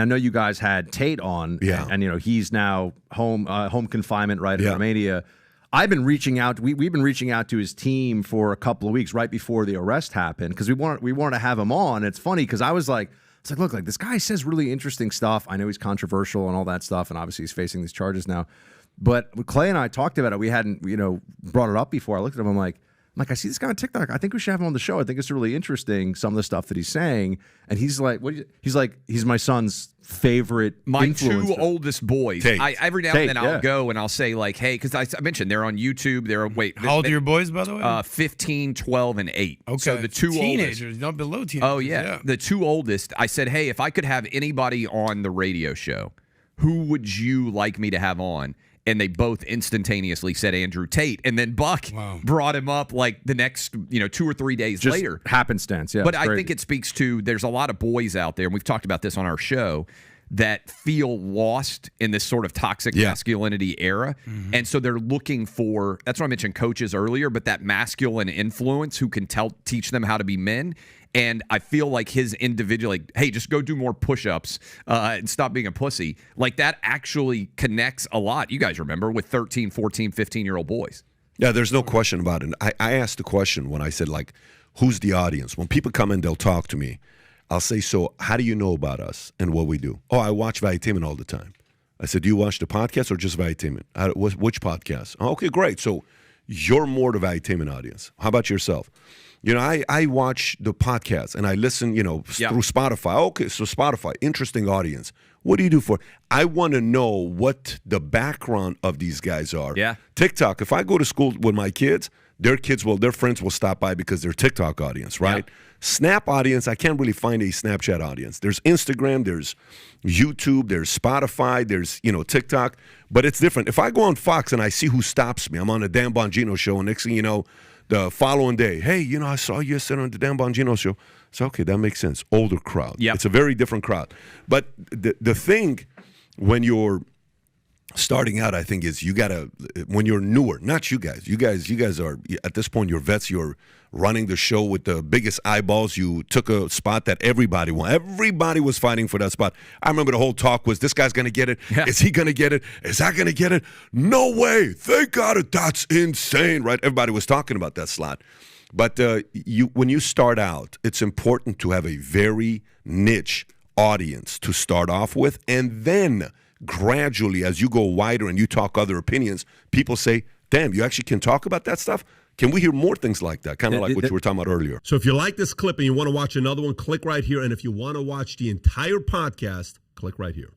I know you guys had Tate on, and you know he's now home confinement right in Romania. I've been reaching out. We've been reaching out to his team for a couple of weeks right before the arrest happened because we wanted to have him on. It's funny because I was like, look, like this guy says really interesting stuff. I know he's controversial and all that stuff, and obviously he's facing these charges now. But when Clay and I talked about it, we hadn't brought it up before. I looked at him. I'm like, I see this guy on TikTok. I think we should have him on the show. I think it's really interesting, some of the stuff that he's saying. And he's like, he's my son's favorite influencer. 2 oldest boys. Every now and then I'll go and I'll say like, hey, because I mentioned they're on YouTube. How old are your boys, by the way? 15, 12, and 8. Okay. So the 2 teenagers, oldest, not below teenagers. Oh yeah, the 2 oldest. I said, hey, if I could have anybody on the radio show, who would you like me to have on? And they both instantaneously said Andrew Tate. And then Buck brought him up like the next 2 or 3 days later. Happenstance, yeah. But I think it speaks to there's a lot of boys out there, and we've talked about this on our show, that feel lost in this sort of toxic masculinity era. Mm-hmm. And so they're looking for, that's why I mentioned coaches earlier, but that masculine influence who can teach them how to be men. And I feel like his individual, like, hey, just go do more push-ups and stop being a pussy. Like that actually connects a lot. You guys remember with 13, 14, 15-year-old boys. Yeah, there's no question about it. I asked the question when I said, like, who's the audience? When people come in, they'll talk to me. I'll say, so how do you know about us and what we do? Oh, I watch Valuetainment all the time. I said, do you watch the podcast or just Valuetainment? Which podcast? Oh, okay, great. So you're more the Valuetainment audience. How about yourself? I watch the podcast and I listen, through Spotify. Okay, so Spotify, interesting audience. What do you do for? I want to know what the background of these guys are. Yeah. TikTok, if I go to school with my kids, their friends will stop by because they're TikTok audience, right? Yeah. Snap audience, I can't really find a Snapchat audience. There's Instagram, there's YouTube, there's Spotify, there's, TikTok, but it's different. If I go on Fox and I see who stops me, I'm on the Dan Bongino show, and next thing you know, the following day, hey, I saw you yesterday on the Dan Bongino show. So, okay, that makes sense. Older crowd. Yep. It's a very different crowd. But the thing when you're starting out, I think, is you got to, when you're newer, not you guys. You guys are, at this point, you're vets. You're running the show with the biggest eyeballs. You took a spot that everybody wanted. Everybody was fighting for that spot. I remember the whole talk was, this guy's going to get it. Yeah. Is he going to get it? Is that going to get it? No way. They got it. That's insane, right? Everybody was talking about that slot. But when you start out, it's important to have a very niche audience to start off with, and then gradually, as you go wider and you talk other opinions, people say, damn, you actually can talk about that stuff? Can we hear more things like that? Kind of like what you were talking about earlier. So if you like this clip and you want to watch another one, click right here. And if you want to watch the entire podcast, click right here.